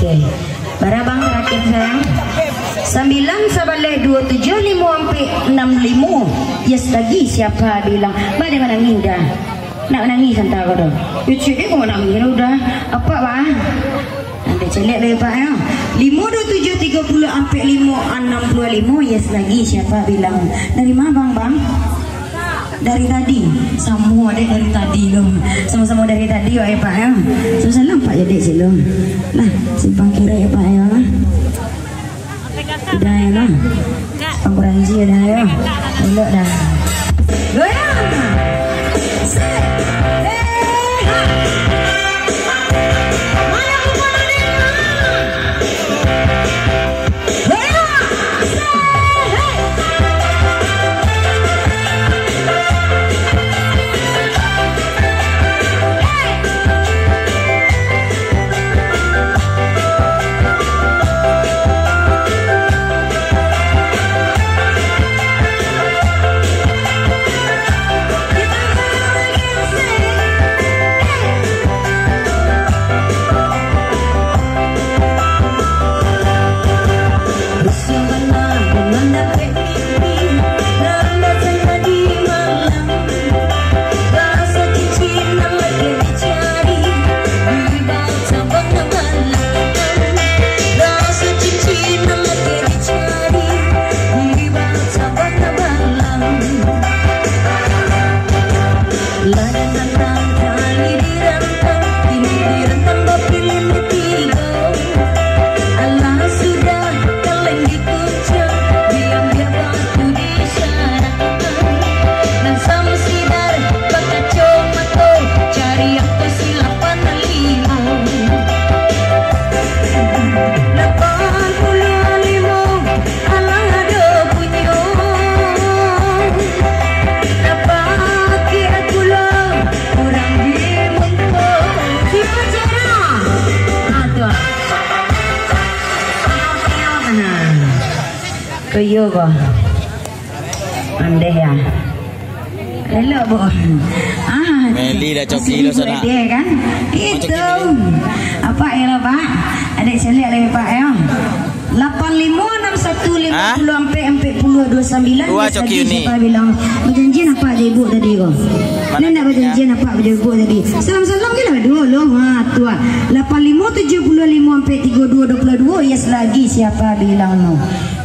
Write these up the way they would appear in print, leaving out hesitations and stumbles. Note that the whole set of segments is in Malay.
Okey. Barabang terakhir sayang. 9 sabalik 275 sampai 65. Yes lagi siapa bilang? Mana nangis dah. Nak nangis hantar kau dah. Cik ni kau nangis dah. Apa bang? Nanti celik lagi pak ya. 52730 sampai 565. Yes lagi siapa bilang? Dari mana bang? Dari tadi. Semua dek dari tadi loh. Sama-sama dari tadi ya pak ya. Salam pak jadi silom. Nah, simpang kira ya pak ya. Dah ya lah. Pangkuranji dah ya. Elok dah. Goyang. Kuyu kok. Andai ya. Elok bu. Meli dah coki lo sana. Dia kan? Itu. Apa ya lah pak? Adik celik lagi pak ya. 856150 sampai 4029. Dua coki ni. Siapa bilang berjanjian apa ada ibu tadi kok? Ni nak berjanjian apa ada ibu tadi? Salam-salam ke lah dua loh. Tuan. 8575 sampai 3222. Yes lagi siapa bilang no?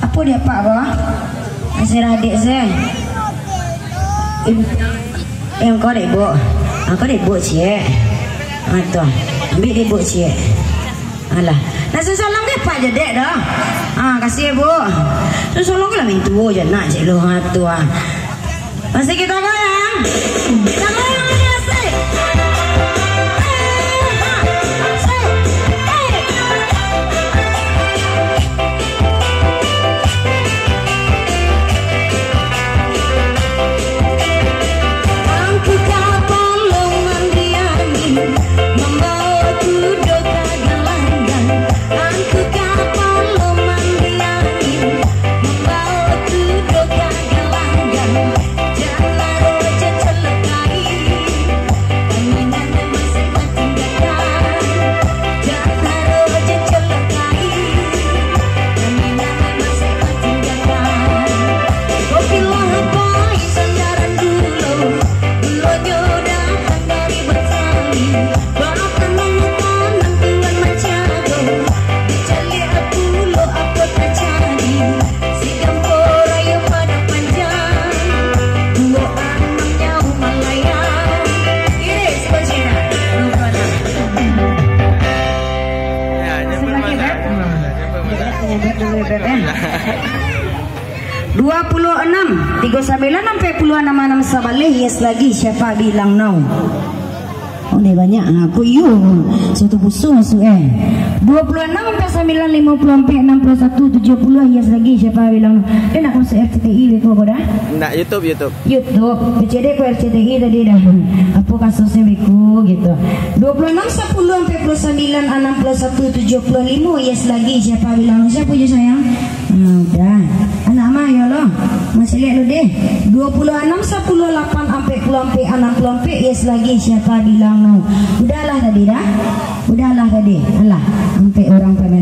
Apa dia pak kok? Masih adik saya. Yang kau dek bu. Kau dek bu cik. Tuan. Ambil dek bu cik. Alah. Nasi salam ke pak je dek dah. Kasih bu. Nasi salam ke lah mintu je nak cik lu. Tuan. Masih kita goyang. Kita goyang lagi asik. sampai puluhan nama-nama sabalih. Yes lagi siapa bilang no? Oh ni banyak aku satu pusung masuk 26 sampai 9 50 61 70. Yes lagi siapa bilang no? Dia nak masuk RCTI kau dah? Nak YouTube. PCD ku RCTI tadi dah. Apa kasusnya beku gitu. 26 10 sampai 9 61 75. Yes lagi siapa bilang no? Siapa je sayang? Udah. Anak mah ya lo. Masih lihat lo deh. 26 10 8 sampai 60 yes lagi siapa bilang no? Udahlah tadi dah. Alah sampai orang pamer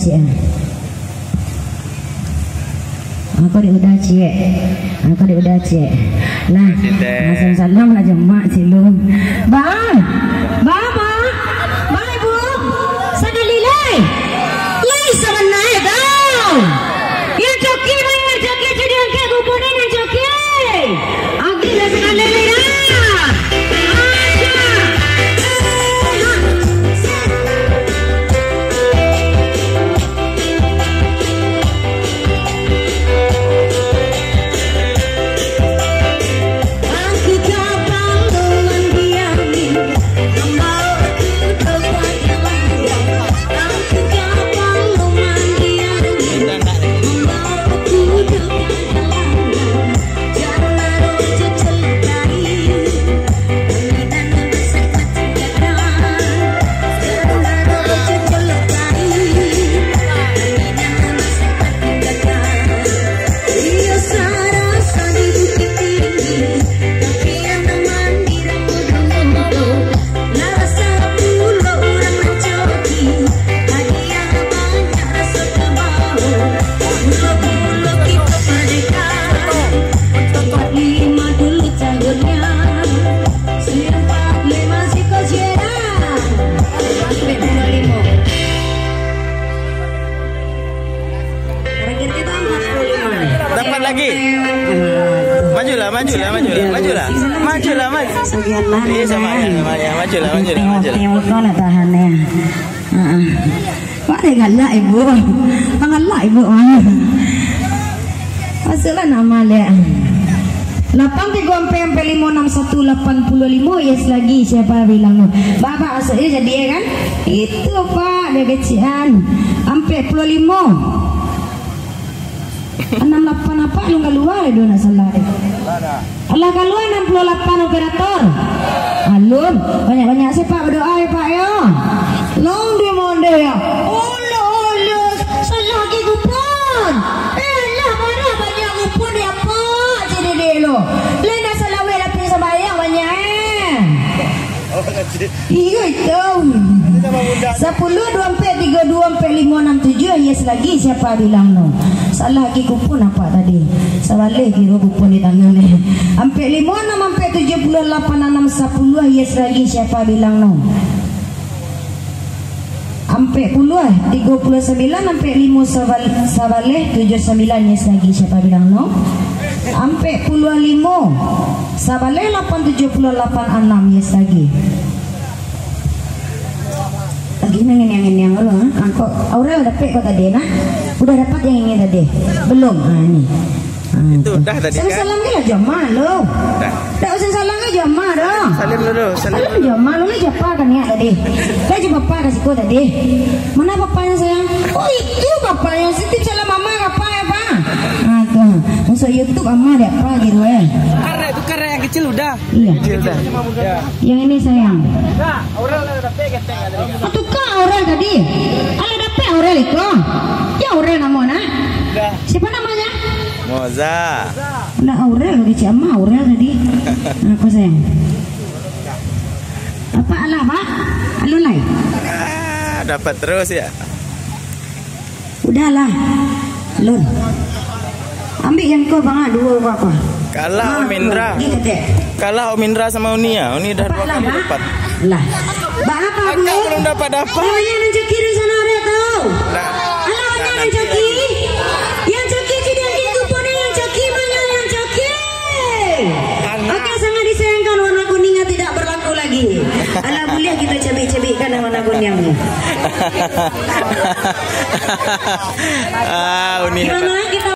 cik. Aku udah cik. Aku udah cik. Nah, langsung salam lah jemaah cik lu. Bang, bang, ibu, sekali lagi. Lagi sebenarnya tau. Yang coki mana coki jadi angkat kupon yang coki. Aku dah sekali lagi dah. Majulah. Iya majulah. Tengok kau nak tahan ya. Pak dia galak ibu. Galak ibu. Masuklah nama dia. 8345685 yes lagi siapa bilang bapak asal dia jadi kan itu pak dia kecian sampai 45 68 apa lu keluar itu nak salah Allah keluar 68 operator alun banyak-banyak sih pak berdoa ya pak ya long dia monde ya Allah salah lagi kupon lah mana banyak kupon ya pak jadi dia lo lain dah salah weh lapis sembahyang banyak iya itu 10, 24, 32, 45, 67 yes lagi siapa bilang no salah lagi kupon apa tadi sebalik kira kupon di tangan ni sampai 5, 6, sampai 78, 6, 10 yes lagi siapa bilang no sampai 10, 39 sampai 5 sebalik 79 yes lagi siapa bilang no sampai 55 sebalik 8, 78, 6 yes lagi gini yang lo angkot Aurel dapat kau tadi nah udah dapat yang ini tadi belum ini itu dah tadi kan salam ke lah jamaah lo dah usah salam ke jamaah dah salim dulu salam jamaah lo ni siapa kan ya tadi saya coba papa kasih kau tadi mana papanya sayang oh itu papanya sitip salam mama apa ya pak tuh masuk YouTube mama dia apa gitu karena yang kecil udah iya kecil dah yang ini sayang nah Aurel udah dapat ketek atau Aurel tadi ada dapat Aurel itu ya Aurel namanya siapa namanya Moza nah Aurel lagi siapa Aurel tadi apa sayang apa ala pak alunai dapat terus ya udahlah lun ambil yang kau bang dua apa kalah Om Indra kalah Om Indra sama Unia Uni dah 2 kali dapat lah apa belum dapat namanya yang joki di sana ada tahu anak yang joki jadi yang kupon yang joki mana yang joki oke sangat disayangkan warna kuningnya tidak berlaku lagi anak boleh kita cebik-cebikkan warna kuningnya Uni gimana kita